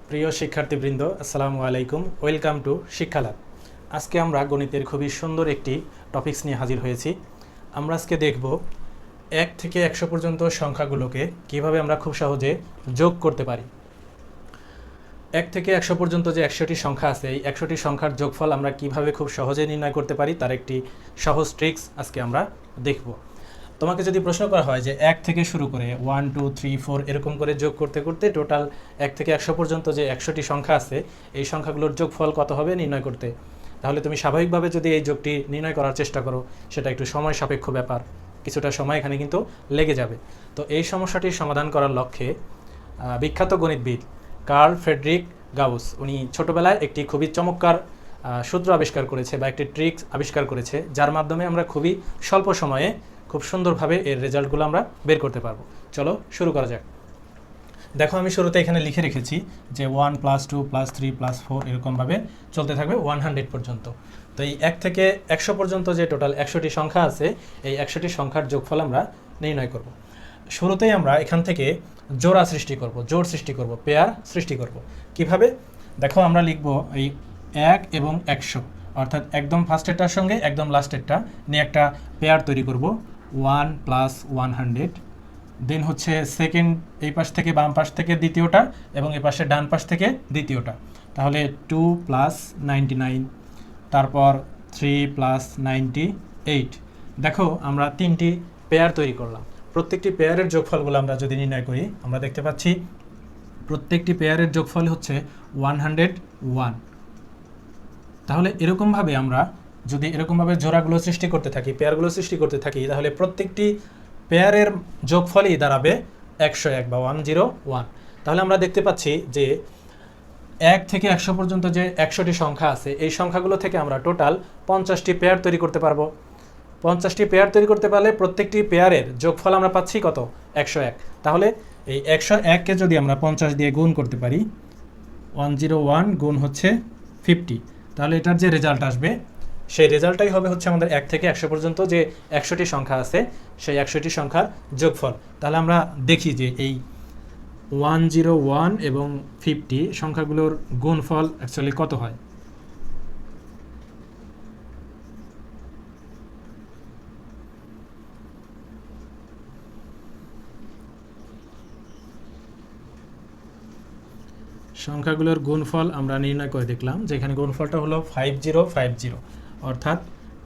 প্রিয় শিক্ষার্থীবৃন্দ, আসসালামু আলাইকুম। ওয়েলকাম টু শিক্ষালাভ। আজকে আমরা গণিতের খুবই সুন্দর একটি টপিকস নিয়ে হাজির হয়েছি। আমরা আজকে দেখব 1 থেকে 100 পর্যন্ত সংখ্যাগুলোকে কিভাবে আমরা খুব সহজে যোগ করতে পারি। 1 থেকে 100 পর্যন্ত যে 100টি সংখ্যা আছে, এই 100টি সংখ্যার যোগফল আমরা কিভাবে খুব সহজে নির্ণয় করতে পারি তার একটি সহজ ট্রিক্স আজকে আমরা দেখব। তোমাকে যদি প্রশ্ন করা হয় যে 1 থেকে শুরু করে 1 2 3 4 এরকম করে যোগ করতে করতে টোটাল 1 থেকে 100 পর্যন্ত যে 100টি সংখ্যা আছে, এই সংখ্যাগুলোর যোগফল কত হবে নির্ণয় করতে, তাহলে তুমি স্বাভাবিকভাবে যদি এই যোগটি নির্ণয় করার চেষ্টা করো, সেটা একটু সময় সাপেক্ষ ব্যাপার, কিছুটা সময় এখানে কিন্তু লেগে যাবে। তো এই সমস্যাটির সমাধান করার লক্ষ্যে বিখ্যাত গণিতবিদ কার্ল ফ্রেডরিক গাউস উনি ছোটোবেলায় একটি খুবই চমৎকার সূত্র আবিষ্কার করেছে বা একটি ট্রিক্স আবিষ্কার করেছে, যার মাধ্যমে আমরা খুবই স্বল্প সময়ে খুব সুন্দরভাবে এর রেজাল্টগুলো আমরা বের করতে পারবো। চলো শুরু করা যাক। দেখো, আমি শুরুতে এখানে লিখে রেখেছি যে 1 + 2 + 3 + 4 এরকমভাবে চলতে থাকবে 100 পর্যন্ত। তো এই 1 থেকে 100 পর্যন্ত যে টোটাল 100টি সংখ্যা আছে, এই 100টি সংখ্যার যোগফল আমরা নির্ণয় করব। শুরুতেই আমরা এখান থেকে জোড়া সৃষ্টি করব, জোড় সৃষ্টি করব, পেয়ার সৃষ্টি করব। কিভাবে? দেখো, আমরা লিখব এই 1 এবং 100, অর্থাৎ একদম ফার্স্টেরটার সঙ্গে একদম লাস্টেরটা নিয়ে একটা পেয়ার তৈরি করব, 1 + 100। দেন হচ্ছে সেকেন্ড, এই পাশ থেকে বাম পাশ থেকে দ্বিতীয়টা এবং এই পাশে ডান পাশ থেকে দ্বিতীয়টা, তাহলে 2 + 99, তারপর 3 + 98। দেখো, আমরা 3টি পেয়ার তৈরি করলাম। প্রত্যেকটি পেয়ারের যোগফলগুলো আমরা যদি নির্ণয় করি, আমরা দেখতে পাচ্ছি প্রত্যেকটি পেয়ারের যোগফল হচ্ছে 101। তাহলে এরকমভাবে আমরা যদি এরকমভাবে জোড়াগুলো সৃষ্টি করতে থাকি, পেয়ারগুলো সৃষ্টি করতে থাকি, তাহলে প্রত্যেকটি পেয়ারের যোগফলই দাঁড়াবে 101 বা 101। তাহলে আমরা দেখতে পাচ্ছি যে 1 থেকে 100 পর্যন্ত যে 100টি সংখ্যা আছে, এই সংখ্যাগুলো থেকে আমরা টোটাল 50টি পেয়ার তৈরি করতে পারবো। 50টি পেয়ার তৈরি করতে পারলে প্রত্যেকটি পেয়ারের যোগফল আমরা পাচ্ছি কত? 101। তাহলে এই 101কে যদি আমরা 50 দিয়ে গুণ করতে পারি, 101 গুণ হচ্ছে 50, তাহলে এটার যে রেজাল্ট আসবে সেই রেজাল্টটাই হবে হচ্ছে আমাদের 1 থেকে 100 পর্যন্ত যে 100টি সংখ্যা আছে, সেই 100টি সংখ্যার যোগফল। তাহলে আমরা দেখি যে এই 101 এবং 50 সংখ্যাগুলোর গুণফল অ্যাকচুয়ালি কত হয়। সংখ্যাগুলোর গুণফল আমরা নির্ণয় করে দেখলাম যে এখানে গুণফলটা হলো 5050, অর্থাৎ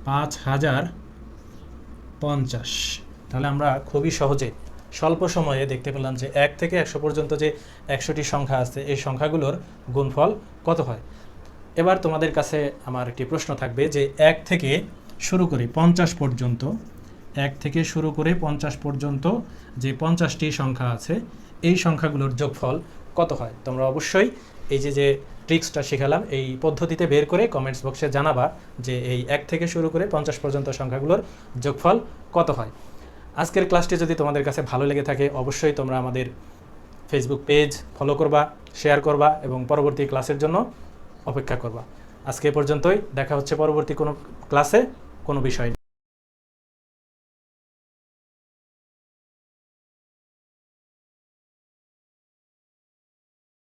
5050। তাহলে আমরা খুবই সহজে স্বল্প সময়ে দেখতে পেলাম যে 1 থেকে 100 পর্যন্ত যে 100টি সংখ্যা আছে, এই সংখ্যাগুলোর গুণফল কত হয়। এবার তোমাদের কাছে আমার একটি প্রশ্ন থাকবে যে 1 থেকে শুরু করে 50 পর্যন্ত, 1 থেকে শুরু করে 50 পর্যন্ত যে 50টি সংখ্যা আছে, এই সংখ্যাগুলোর যোগফল কত হয়। তোমরা অবশ্যই এই যে ট্রিক্সটা শেখালাম, এই পদ্ধতিতে বের করে কমেন্টস বক্সে জানাবা যে এই 1 থেকে শুরু করে 50 পর্যন্ত সংখ্যাগুলোর যোগফল কত হয়। আজকের ক্লাসটি যদি তোমাদের কাছে ভালো লেগে থাকে, অবশ্যই তোমরা আমাদের ফেসবুক পেজ ফলো করবা, শেয়ার করবা এবং পরবর্তী ক্লাসের জন্য অপেক্ষা করবা। আজকে এ পর্যন্তই, দেখা হচ্ছে পরবর্তী কোনো ক্লাসে কোনো বিষয়।